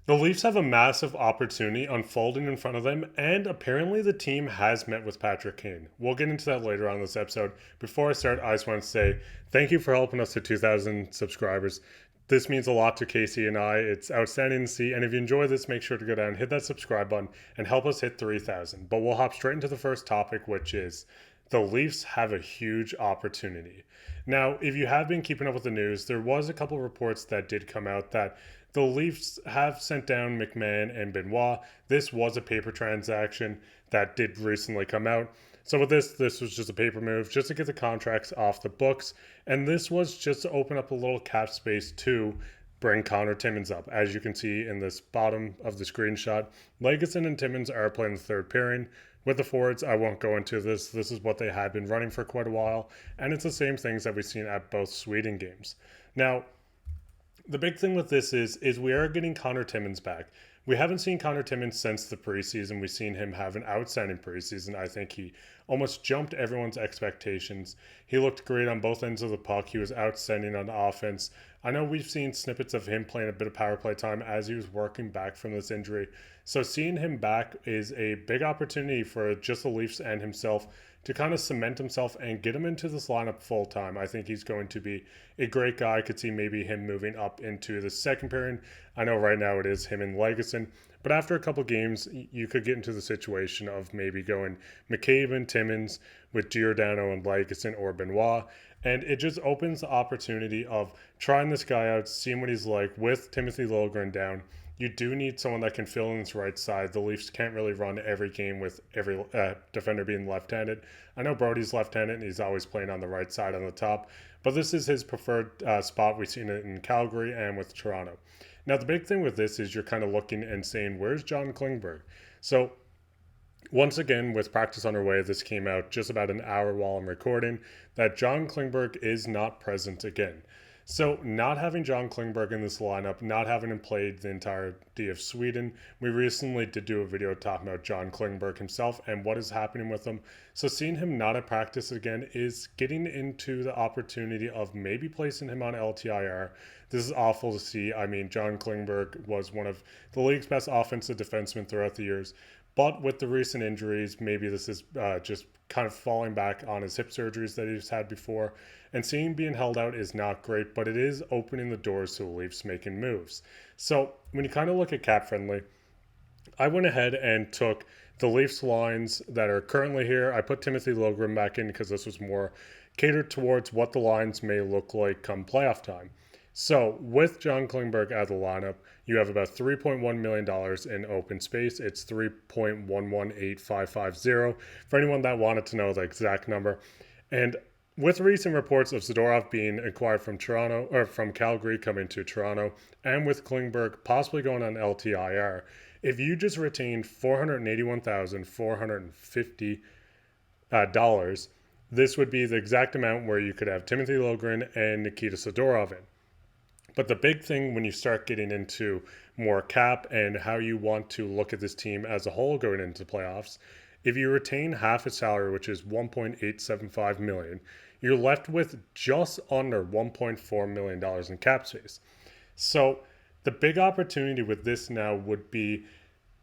The Leafs have a massive opportunity unfolding in front of them, and apparently the team has met with Patrick Kane. We'll get into that later on in this episode. Before I start, I just want to say thank you for helping us to 2,000 subscribers. This means a lot to Casey and I. It's outstanding to see. And if you enjoy this, make sure to go down, hit that subscribe button, and help us hit 3,000. But we'll hop straight into the first topic, which is the Leafs have a huge opportunity. Now, if you have been keeping up with the news, there was a couple reports that did come out that the Leafs have sent down McMahon and Benoit. This was a paper transaction that did recently come out. So with this was just a paper move just to get the contracts off the books. And this was just to open up a little cap space to bring Connor Timmins up. As you can see in this bottom of the screenshot, Legason and Timmins are playing the third pairing. With the forwards, I won't go into this. This is what they had been running for quite a while. And it's the same things that we've seen at both Sweden games. Now, the big thing with this is we are getting Connor Timmins back. We haven't seen Connor Timmins since the preseason. We've seen him have an outstanding preseason. I think he almost jumped everyone's expectations. He looked great on both ends of the puck. He was outstanding on offense. I know we've seen snippets of him playing a bit of power play time as he was working back from this injury. So seeing him back is a big opportunity for just the Leafs and himself to kind of cement himself and get him into this lineup full time. I think he's going to be a great guy. I could see maybe him moving up into the second pairing. I know right now it is him and Legason, but after a couple games, you could get into the situation of maybe going McCabe and Timmins with Giordano and Legason or Benoit. And it just opens the opportunity of trying this guy out, seeing what he's like with Timothy Liljegren down. You do need someone that can fill in this right side. The Leafs can't really run every game with every defender being left-handed. I know Brody's left-handed and he's always playing on the right side on the top, but this is his preferred spot. We've seen it in Calgary and with Toronto. Now, the big thing with this is you're kind of looking and saying, where's John Klingberg? So once again, with practice underway, this came out just about an hour while I'm recording, that John Klingberg is not present again. So not having John Klingberg in this lineup, not having him played the entirety of Sweden, we recently did do a video talking about John Klingberg himself and what is happening with him. So seeing him not at practice again is getting into the opportunity of maybe placing him on LTIR. This is awful to see. I mean, John Klingberg was one of the league's best offensive defensemen throughout the years. But with the recent injuries, maybe this is just kind of falling back on his hip surgeries that he's had before. And seeing him being held out is not great, but it is opening the doors to the Leafs making moves. So when you kind of look at cap friendly, I went ahead and took the Leafs lines that are currently here. I put Timothy Liljegren back in because this was more catered towards what the lines may look like come playoff time. So with John Klingberg out of the lineup, you have about $3.1 million in open space. It's 3.118550 for anyone that wanted to know the exact number. And with recent reports of Zadorov being acquired from Toronto or from Calgary coming to Toronto, and with Klingberg possibly going on LTIR, if you just retain $481,450, this would be the exact amount where you could have Timothy Liljegren and Nikita Zadorov in. But the big thing when you start getting into more cap and how you want to look at this team as a whole going into playoffs, if you retain half its salary, which is $1.875 million, you're left with just under $1.4 million in cap space. So the big opportunity with this now would be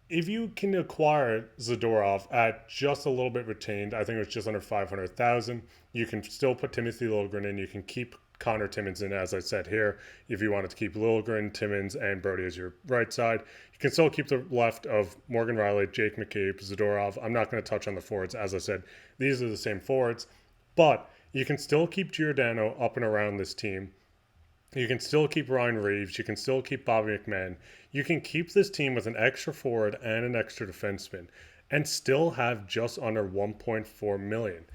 if you can acquire Zadorov at just a little bit retained, I think it was just under 500,000. You can still put Timothy Liljegren in. You can keep Connor Timmins in, as I said here. If you wanted to keep Liljegren, Timmins, and Brody as your right side, you can still keep the left of Morgan Riley, Jake McCabe, Zadorov. I'm not going to touch on the forwards. As I said, these are the same forwards, but you can still keep Giordano up and around this team. You can still keep Ryan Reeves. You can still keep Bobby McMahon. You can keep this team with an extra forward and an extra defenseman and still have just under 1.4 million.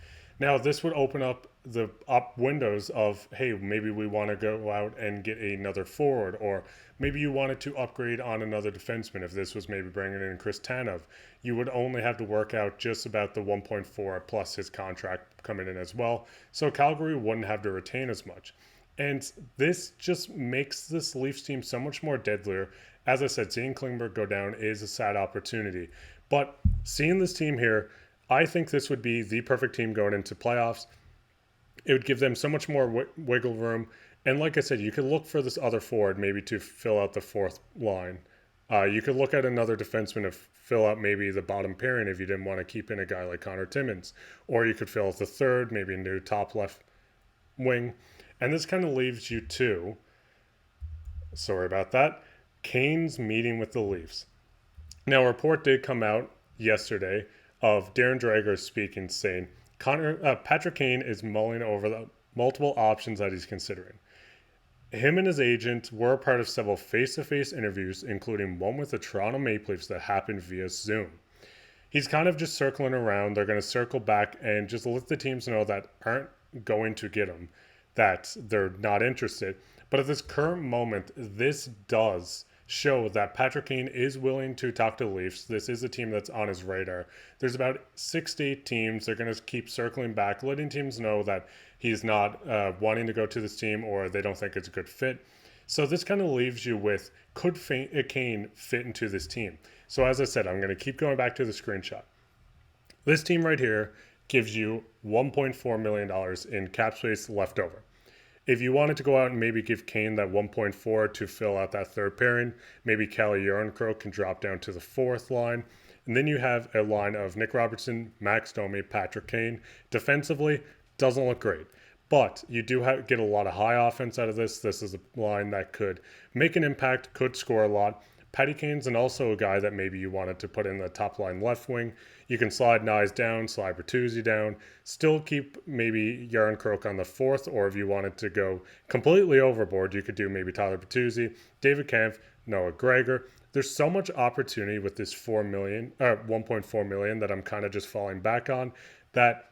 Now, this would open up the windows of, hey, maybe we want to go out and get another forward, or maybe you wanted to upgrade on another defenseman. If this was maybe bringing in Chris Tanev, you would only have to work out just about the 1.4 plus his contract coming in as well. So Calgary wouldn't have to retain as much. And this just makes this Leafs team so much more deadlier. As I said, seeing Klingberg go down is a sad opportunity. But seeing this team here, I think this would be the perfect team going into playoffs. It would give them so much more wiggle room. And like I said, you could look for this other forward maybe to fill out the fourth line You could look at another defenseman to fill out maybe the bottom pairing if you didn't want to keep in a guy like Connor Timmins. Or you could fill out the third, maybe a new top left wing. And this kind of leaves you to, sorry about that, Kane's meeting with the Leafs. Now, a report did come out yesterday of Darren Dreger speaking, saying Patrick Kane is mulling over the multiple options that he's considering. Him and his agent were a part of several face-to-face interviews, including one with the Toronto Maple Leafs that happened via Zoom. He's kind of just circling around. They're going to circle back and just let the teams know that aren't going to get him, that they're not interested. But at this current moment, this does show that Patrick Kane is willing to talk to the Leafs. This is a team that's on his radar. There's about 6 to 8 teams. They're going to keep circling back, letting teams know that he's not wanting to go to this team or they don't think it's a good fit. So this kind of leaves you with, could Kane fit into this team? So as I said, I'm going to keep going back to the screenshot. This team right here gives you $1.4 million in cap space left over. If you wanted to go out and maybe give Kane that 1.4 to fill out that third pairing, maybe Kelly Yarncroke can drop down to the fourth line. And then you have a line of Nick Robertson, Max Domi, Patrick Kane. Defensively, doesn't look great. But you do get a lot of high offense out of this. This is a line that could make an impact, could score a lot. Patty Kane's and also a guy that maybe you wanted to put in the top line left wing. You can slide Nyes down, slide Bertuzzi down, still keep maybe Yarncroke on the fourth, or if you wanted to go completely overboard, you could do maybe Tyler Bertuzzi, David Kampf, Noah Gregor. There's so much opportunity with this 1.4 million that I'm kind of just falling back on, that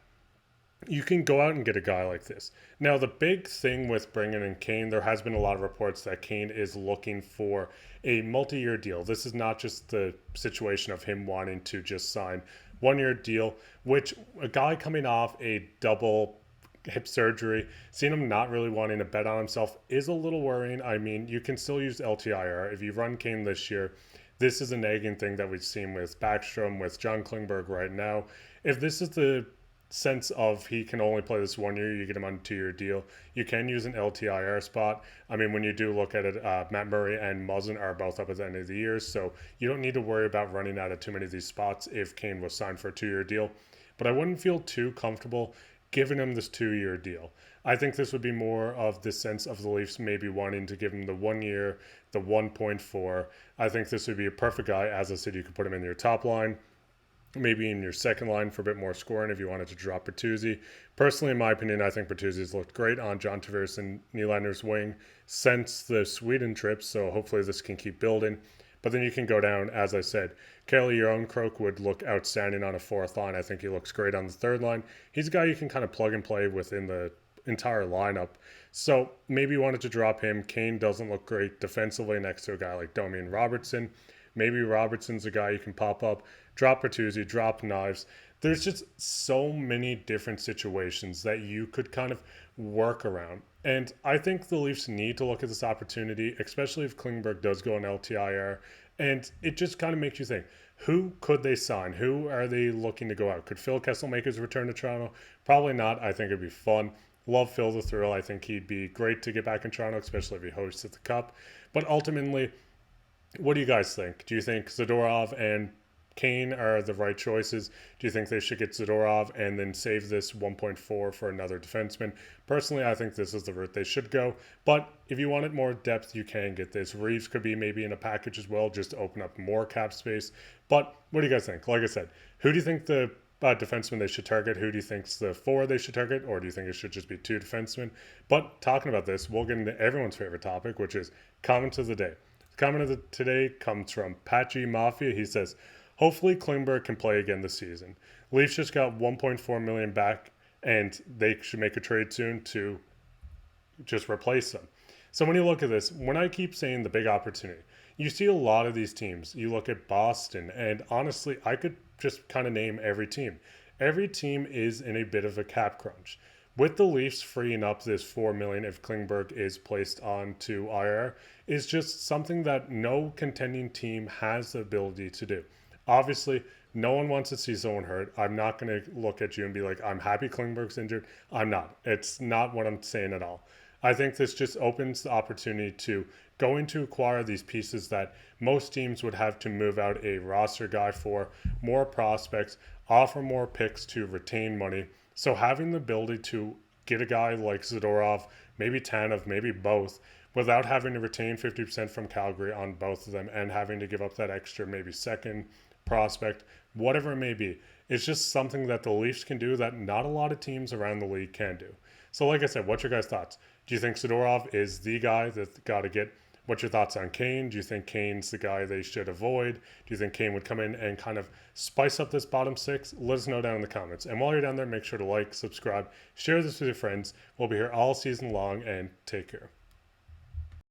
you can go out and get a guy like this. Now, the big thing with bringing in Kane, there has been a lot of reports that Kane is looking for a multi-year deal. This is not just the situation of him wanting to just sign one-year deal, which a guy coming off a double hip surgery, seeing him not really wanting to bet on himself is a little worrying. I mean, you can still use LTIR. If you run Kane this year, this is a nagging thing that we've seen with Backstrom, with John Klingberg right now. If this is the sense of he can only play this 1 year, you get him on a 2-year deal, you can use an LTIR spot. I mean, when you do look at it, Matt Murray and Muzzin are both up at the end of the year, so you don't need to worry about running out of too many of these spots if Kane was signed for a 2-year deal. But I wouldn't feel too comfortable giving him this 2-year deal. I think this would be more of the sense of the Leafs maybe wanting to give him the 1 year, the 1.4. I think this would be a perfect guy. As I said, you could put him in your top line, maybe in your second line for a bit more scoring if you wanted to drop Bertuzzi. Personally, in my opinion, I think Bertuzzi's looked great on John Tavares and Nylander's wing since the Sweden trip, so hopefully this can keep building. But then you can go down, as I said, Kelly Yarncroke would look outstanding on a fourth line. I think he looks great on the third line. He's a guy you can kind of plug and play within the entire lineup. So maybe you wanted to drop him. Kane doesn't look great defensively next to a guy like Domi and Robertson. Maybe Robertson's a guy you can pop up, drop Bertuzzi, drop Knives. There's just so many different situations that you could kind of work around. And I think the Leafs need to look at this opportunity, especially if Klingberg does go on LTIR. And it just kind of makes you think, who could they sign? Who are they looking to go out? Could Phil Kessel make his return to Toronto? Probably not. I think it'd be fun. Love Phil the Thrill. I think he'd be great to get back in Toronto, especially if he hosts at the Cup. But ultimately, what do you guys think? Do you think Zadorov and Kane are the right choices? Do you think they should get Zadorov and then save this 1.4 for another defenseman? Personally, I think this is the route they should go. But if you wanted more depth, you can get this. Reeves could be maybe in a package as well, just to open up more cap space. But what do you guys think? Like I said, who do you think the defenseman they should target? Who do you think's the forward they should target? Or do you think it should just be 2 defensemen? But talking about this, we'll get into everyone's favorite topic, which is comment of the day. The comment of today comes from Patchy Mafia. He says, hopefully Klingberg can play again this season. Leafs just got $1.4 million back, and they should make a trade soon to just replace them. So when you look at this, when I keep saying the big opportunity, you see a lot of these teams. You look at Boston, and honestly, I could just kind of name every team. Every team is in a bit of a cap crunch. With the Leafs freeing up this $4 million if Klingberg is placed onto IR, is just something that no contending team has the ability to do. Obviously, no one wants to see someone hurt. I'm not going to look at you and be like, I'm happy Klingberg's injured. I'm not. It's not what I'm saying at all. I think this just opens the opportunity to go into acquire these pieces that most teams would have to move out a roster guy for, more prospects, offer more picks to retain money. So having the ability to get a guy like Zadorov, maybe Tanev, maybe both, without having to retain 50% from Calgary on both of them and having to give up that extra maybe second prospect, whatever it may be. It's just something that the Leafs can do that not a lot of teams around the league can do. So, like I said, what's your guys' thoughts? Do you think Zadorov is the guy that's got to get? What's your thoughts on Kane? Do you think Kane's the guy they should avoid? Do you think Kane would come in and kind of spice up this bottom six? Let us know down in the comments. And while you're down there, make sure to like, subscribe, share this with your friends. We'll be here all season long, and take care.